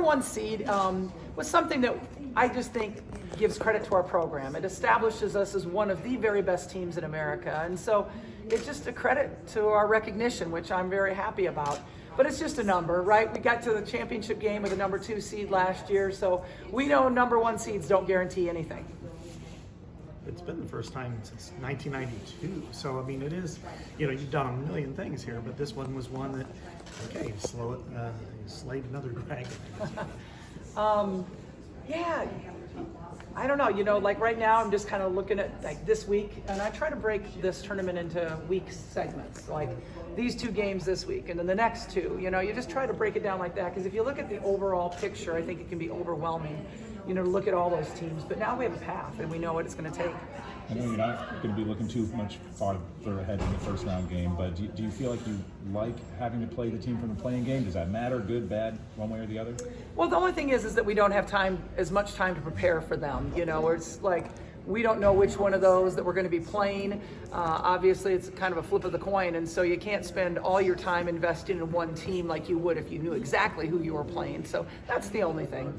One seed was something that I just think gives credit to our program. It establishes us as one of the very best teams in America. And so it's just a credit to our recognition, which I'm very happy about. But it's just a number, right? We got to the championship game with a number 2 seed last year, so we know number 1 seeds don't guarantee anything. It's been the first time since 1992. So, I mean, it is, you've done a million things here, but this one was one that, okay, you slayed another dragon. Yeah, I don't know, like right now I'm just kind of looking at like this week, and I try to break this tournament into week segments, like these 2 games this week and then the next 2, you just try to break it down like that, because if you look at the overall picture, I think it can be overwhelming, to look at all those teams. But now we have a path and we know what it's going to take. I know you're not going to be looking too much farther ahead in the first round game, but do you feel like you like having to play the team from the playing game? Does that matter, good, bad, one way or the other? Well, the only thing is that we don't have as much time to prepare for them, where it's like we don't know which one of those that we're going to be playing. Obviously, it's kind of a flip of the coin, and so you can't spend all your time investing in one team like you would if you knew exactly who you were playing. So that's the only thing.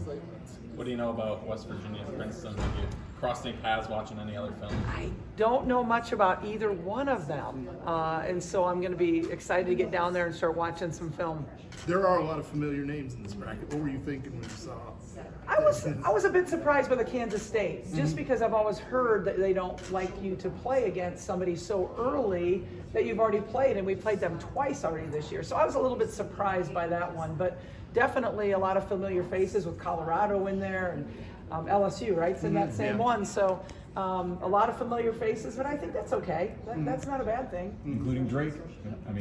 What do you know about West Virginia and Princeton? Have you crossed any paths watching any other film? I don't know much about either one of them, and so I'm going to be excited to get down there and start watching some film. There are a lot of familiar names in this bracket. What were you thinking when you saw? I was a bit surprised by the Kansas State, just because I've always heard that they don't like you to play against somebody so early that you've already played, and we played them twice already this year. So I was a little bit surprised by that one, but definitely a lot of familiar faces with Colorado in there, and LSU, right? It's in that same one. So a lot of familiar faces, but I think that's okay. That's not a bad thing. Including Drake.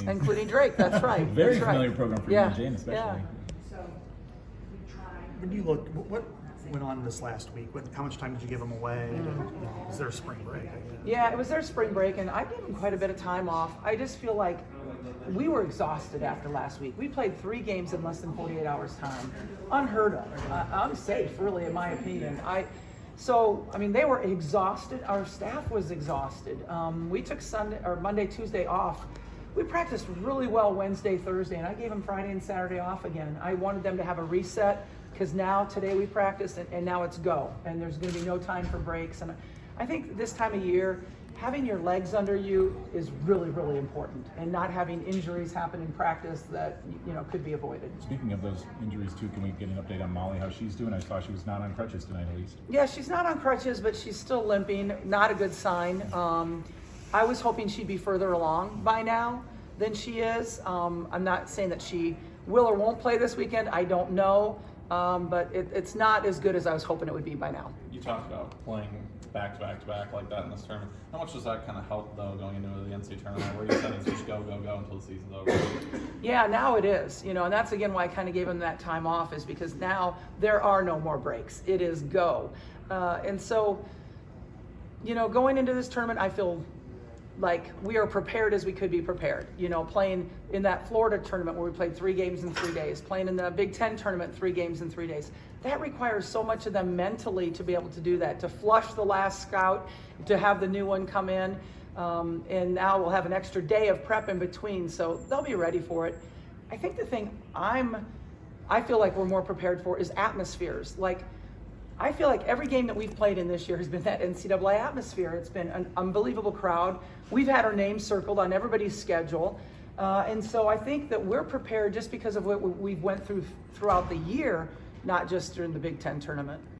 Including Drake, that's right. Very that's familiar right. program for you and Jane, especially. Yeah. When you look, what went on this last week? How much time did you give them away? Was there a spring break? Yeah, it was their spring break, and I gave them quite a bit of time off. I just feel like we were exhausted after last week. We played 3 games in less than 48 hours time. Unheard of. Unsafe, really, in my opinion. They were exhausted. Our staff was exhausted. We took Monday, Tuesday off. We practiced really well Wednesday, Thursday, and I gave them Friday and Saturday off again. I wanted them to have a reset, because today we practiced, and now it's go, and there's going to be no time for breaks. And I think this time of year, having your legs under you is really, really important, and not having injuries happen in practice that could be avoided. Speaking of those injuries too, can we get an update on Molly, how she's doing? I saw she was not on crutches tonight, at least. Yeah, she's not on crutches, but she's still limping. Not a good sign. I was hoping she'd be further along by now than she is. I'm not saying that she will or won't play this weekend. I don't know, but it's not as good as I was hoping it would be by now. You talked about playing back to back to back like that in this tournament. How much does that kind of help, though, going into the NCAA tournament, where you said it's just go until the season's over? Yeah, now it is, and that's again why I kind of gave them that time off, is because now there are no more breaks. It is go. And so, going into this tournament, I feel like we are prepared as we could be prepared. Playing in that Florida tournament where we played 3 games in 3 days, playing in the Big Ten tournament 3 games in 3 days. That requires so much of them mentally to be able to do that, to flush the last scout, to have the new one come in, and now we'll have an extra day of prep in between, so they'll be ready for it. I think the thing I feel like we're more prepared for is atmospheres. Like, I feel like every game that we've played in this year has been that NCAA atmosphere. It's been an unbelievable crowd. We've had our names circled on everybody's schedule. And so I think that we're prepared just because of what we've went through throughout the year, not just during the Big Ten tournament.